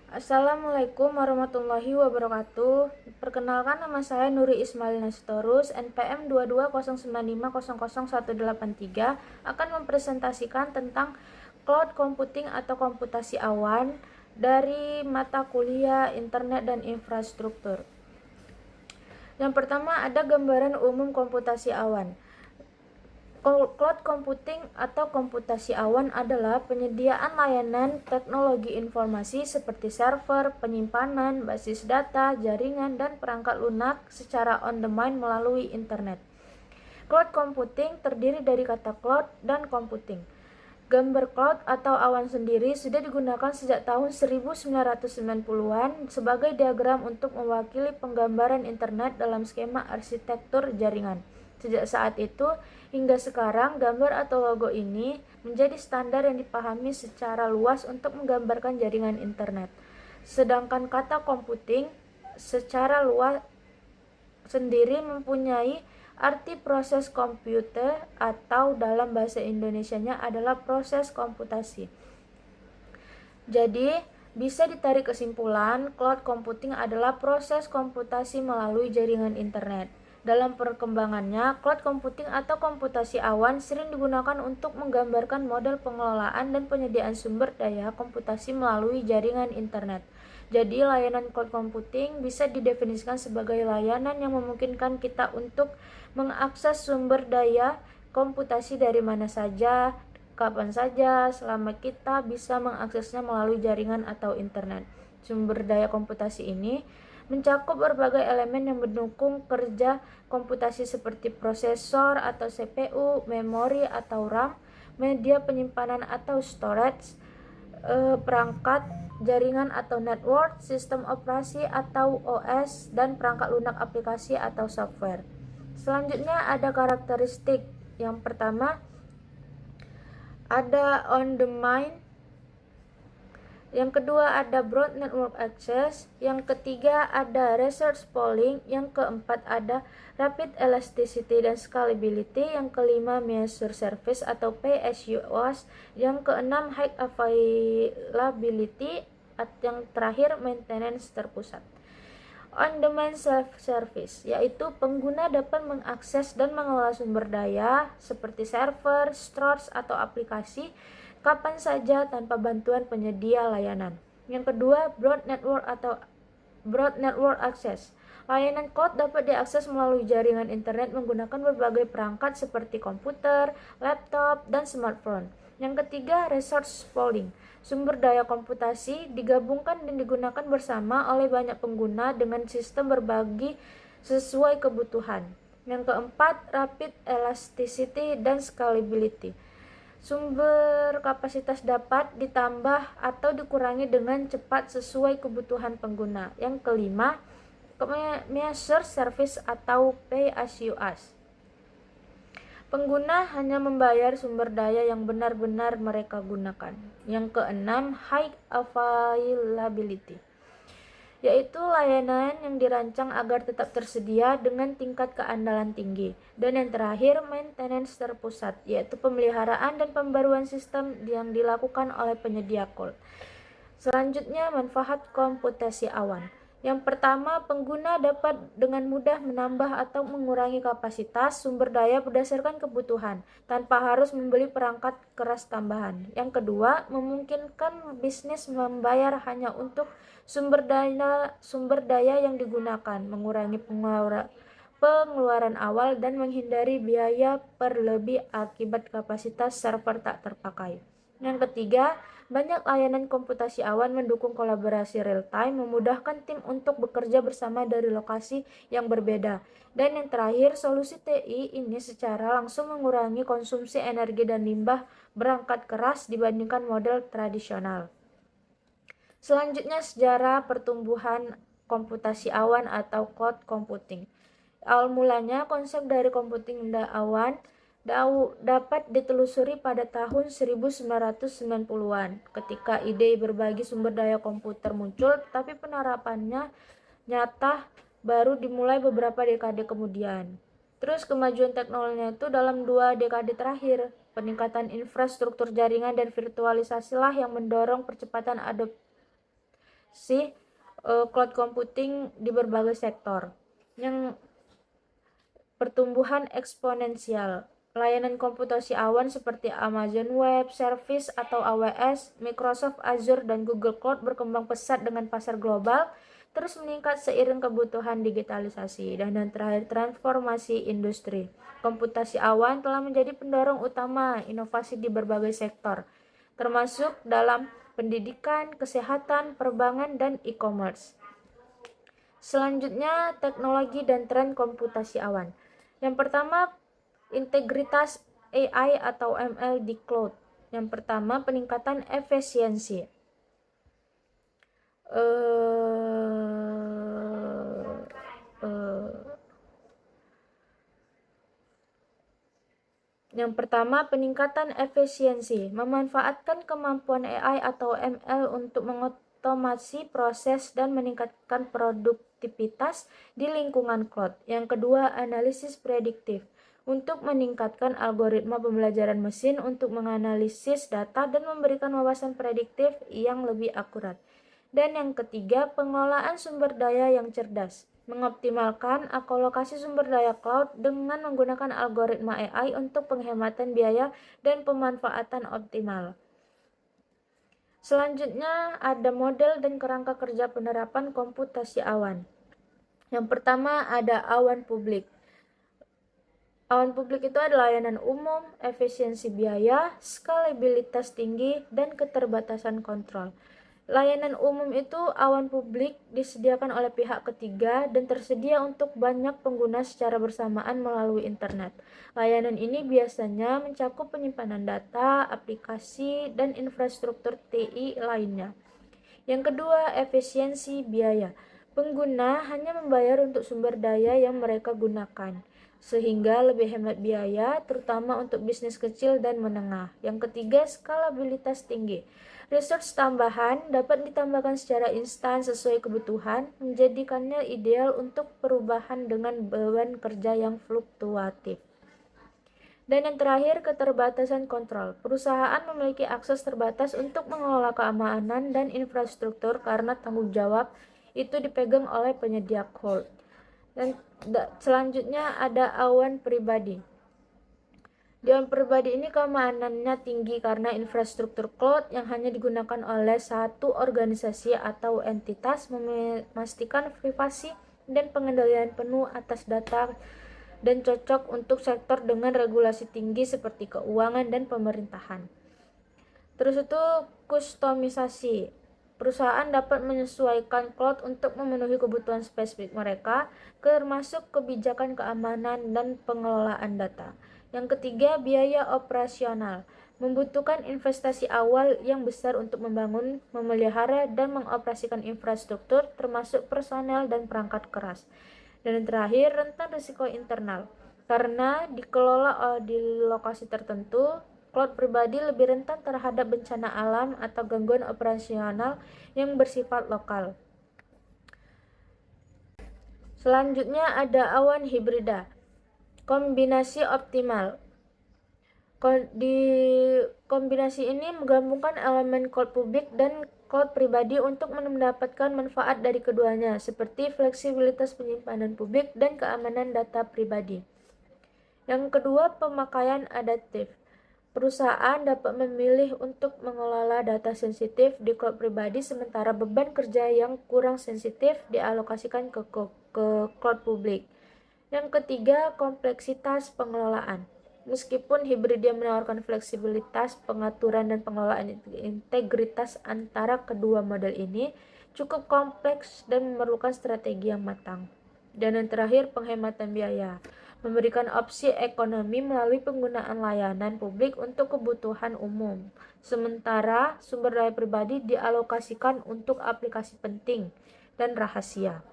Assalamualaikum warahmatullahi wabarakatuh. Perkenalkan, nama saya Nuri Ismail Nestorus, NPM 2209500183, akan mempresentasikan tentang cloud computing atau komputasi awan dari mata kuliah Internet dan Infrastruktur. Yang pertama, ada gambaran umum komputasi awan. Cloud computing atau komputasi awan adalah penyediaan layanan teknologi informasi seperti server, penyimpanan, basis data, jaringan, dan perangkat lunak secara on-demand melalui internet. Cloud computing terdiri dari kata cloud dan computing. Gambar cloud atau awan sendiri sudah digunakan sejak tahun 1990-an sebagai diagram untuk mewakili penggambaran internet dalam skema arsitektur jaringan. Sejak saat itu hingga sekarang, gambar atau logo ini menjadi standar yang dipahami secara luas untuk menggambarkan jaringan internet. Sedangkan kata computing secara luas sendiri mempunyai arti proses komputer atau dalam bahasa Indonesianya adalah proses komputasi. Jadi, bisa ditarik kesimpulan, cloud computing adalah proses komputasi melalui jaringan internet. Dalam perkembangannya, cloud computing atau komputasi awan sering digunakan untuk menggambarkan model pengelolaan dan penyediaan sumber daya komputasi melalui jaringan internet. Jadi, layanan cloud computing bisa didefinisikan sebagai layanan yang memungkinkan kita untuk mengakses sumber daya komputasi dari mana saja, kapan saja, selama kita bisa mengaksesnya melalui jaringan atau internet. Sumber daya komputasi ini mencakup berbagai elemen yang mendukung kerja komputasi seperti prosesor atau CPU, memori atau RAM, media penyimpanan atau storage, perangkat jaringan atau network, sistem operasi atau OS, dan perangkat lunak aplikasi atau software. Selanjutnya ada karakteristik. Yang pertama ada on-demand, yang kedua ada broad network access, yang ketiga ada resource pooling, yang keempat ada rapid elasticity dan scalability, yang kelima measure service atau pay as you use, yang keenam high availability, yang terakhir maintenance terpusat. On-demand self-service, yaitu pengguna dapat mengakses dan mengelola sumber daya seperti server, storage, atau aplikasi kapan saja tanpa bantuan penyedia layanan. Yang kedua, broad network access. Layanan cloud dapat diakses melalui jaringan internet menggunakan berbagai perangkat seperti komputer, laptop, dan smartphone. Yang ketiga, resource pooling. Sumber daya komputasi digabungkan dan digunakan bersama oleh banyak pengguna dengan sistem berbagi sesuai kebutuhan. Yang keempat, rapid elasticity dan scalability. Sumber kapasitas dapat ditambah atau dikurangi dengan cepat sesuai kebutuhan pengguna. Yang kelima, measure service atau pay as you ask. Pengguna hanya membayar sumber daya yang benar-benar mereka gunakan. Yang keenam, high availability, yaitu layanan yang dirancang agar tetap tersedia dengan tingkat keandalan tinggi. Dan yang terakhir, maintenance terpusat, yaitu pemeliharaan dan pembaruan sistem yang dilakukan oleh penyedia cloud. Selanjutnya, manfaat komputasi awan. Yang pertama, pengguna dapat dengan mudah menambah atau mengurangi kapasitas sumber daya berdasarkan kebutuhan, tanpa harus membeli perangkat keras tambahan. Yang kedua, memungkinkan bisnis membayar hanya untuk sumber daya yang digunakan, mengurangi pengeluaran awal dan menghindari biaya berlebih akibat kapasitas server tak terpakai. Yang ketiga, banyak layanan komputasi awan mendukung kolaborasi real-time, memudahkan tim untuk bekerja bersama dari lokasi yang berbeda. Dan yang terakhir, solusi TI ini secara langsung mengurangi konsumsi energi dan limbah perangkat keras dibandingkan model tradisional. Selanjutnya, sejarah pertumbuhan komputasi awan atau cloud computing. Awal mulanya, konsep dari computing awan dapat ditelusuri pada tahun 1990-an ketika ide berbagi sumber daya komputer muncul, tapi penerapannya nyata baru dimulai beberapa dekade kemudian. Terus kemajuan teknologinya itu dalam 2 dekade terakhir, peningkatan infrastruktur jaringan dan virtualisasi lah yang mendorong percepatan adopsi adopsi cloud computing di berbagai sektor. Yang pertumbuhan eksponensial. Layanan komputasi awan seperti Amazon Web Service atau AWS, Microsoft Azure, dan Google Cloud berkembang pesat dengan pasar global, terus meningkat seiring kebutuhan digitalisasi. Dan yang terakhir, transformasi industri. Komputasi awan telah menjadi pendorong utama inovasi di berbagai sektor, termasuk dalam pendidikan, kesehatan, perbankan, dan e-commerce. Selanjutnya, teknologi dan tren komputasi awan. Yang pertama, integritas AI atau ML di cloud. Yang pertama, peningkatan efisiensi. Yang pertama, peningkatan efisiensi. Memanfaatkan kemampuan AI atau ML untuk mengotomasi proses dan meningkatkan produktivitas di lingkungan cloud. Yang kedua, analisis prediktif. Untuk meningkatkan algoritma pembelajaran mesin untuk menganalisis data dan memberikan wawasan prediktif yang lebih akurat. Dan yang ketiga, pengelolaan sumber daya yang cerdas. Mengoptimalkan alokasi sumber daya cloud dengan menggunakan algoritma AI untuk penghematan biaya dan pemanfaatan optimal. Selanjutnya ada model dan kerangka kerja penerapan komputasi awan. Yang pertama ada awan publik. Awan publik itu adalah layanan umum, efisiensi biaya, skalabilitas tinggi, dan keterbatasan kontrol. Layanan umum itu awan publik disediakan oleh pihak ketiga dan tersedia untuk banyak pengguna secara bersamaan melalui internet. Layanan ini biasanya mencakup penyimpanan data, aplikasi, dan infrastruktur TI lainnya. Yang kedua, efisiensi biaya. Pengguna hanya membayar untuk sumber daya yang mereka gunakan, sehingga lebih hemat biaya, terutama untuk bisnis kecil dan menengah. Yang ketiga, skalabilitas tinggi. Resource tambahan dapat ditambahkan secara instan sesuai kebutuhan, menjadikannya ideal untuk perubahan dengan beban kerja yang fluktuatif. Dan yang terakhir, keterbatasan kontrol. Perusahaan memiliki akses terbatas untuk mengelola keamanan dan infrastruktur karena tanggung jawab itu dipegang oleh penyedia cloud. Dan selanjutnya ada awan pribadi. Di awan pribadi ini keamanannya tinggi karena infrastruktur cloud yang hanya digunakan oleh satu organisasi atau entitas memastikan privasi dan pengendalian penuh atas data dan cocok untuk sektor dengan regulasi tinggi seperti keuangan dan pemerintahan. Terus itu kustomisasi. Perusahaan dapat menyesuaikan cloud untuk memenuhi kebutuhan spesifik mereka, termasuk kebijakan keamanan dan pengelolaan data. Yang ketiga, biaya operasional. Membutuhkan investasi awal yang besar untuk membangun, memelihara, dan mengoperasikan infrastruktur, termasuk personel dan perangkat keras. Dan yang terakhir, rentan risiko internal. Karena dikelola di lokasi tertentu, cloud pribadi lebih rentan terhadap bencana alam atau gangguan operasional yang bersifat lokal. Selanjutnya ada awan hibrida. Kombinasi optimal. Di kombinasi ini menggabungkan elemen cloud publik dan cloud pribadi untuk mendapatkan manfaat dari keduanya, seperti fleksibilitas penyimpanan publik dan keamanan data pribadi. Yang kedua, pemakaian adaptif. Perusahaan dapat memilih untuk mengelola data sensitif di cloud pribadi, sementara beban kerja yang kurang sensitif dialokasikan ke cloud publik. Yang ketiga, kompleksitas pengelolaan. Meskipun Hybridia menawarkan fleksibilitas, pengaturan, dan pengelolaan integritas antara kedua model ini cukup kompleks dan memerlukan strategi yang matang. Dan yang terakhir, penghematan biaya. Memberikan opsi ekonomi melalui penggunaan layanan publik untuk kebutuhan umum. Sementara sumber daya pribadi dialokasikan untuk aplikasi penting dan rahasia.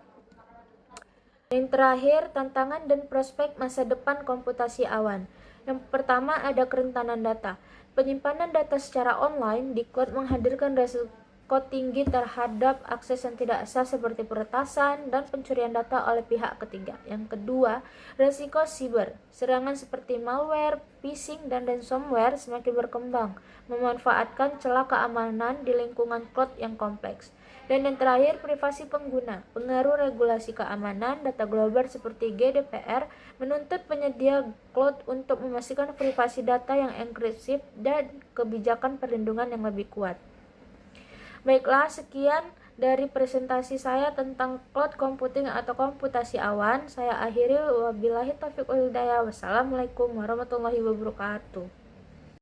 Yang terakhir, tantangan dan prospek masa depan komputasi awan. Yang pertama ada kerentanan data. Penyimpanan data secara online di cloud menghadirkan resiko tinggi terhadap akses yang tidak sah seperti peretasan dan pencurian data oleh pihak ketiga. Yang kedua, resiko siber. Serangan seperti malware, phishing, dan ransomware semakin berkembang, memanfaatkan celah keamanan di lingkungan cloud yang kompleks. Dan yang terakhir, privasi pengguna. Pengaruh regulasi keamanan data global seperti GDPR menuntut penyedia cloud untuk memastikan privasi data yang enkripsi dan kebijakan perlindungan yang lebih kuat. Baiklah, sekian dari presentasi saya tentang cloud computing atau komputasi awan. Saya akhiri, wabillahi taufiq wal hidayah. Wassalamualaikum warahmatullahi wabarakatuh.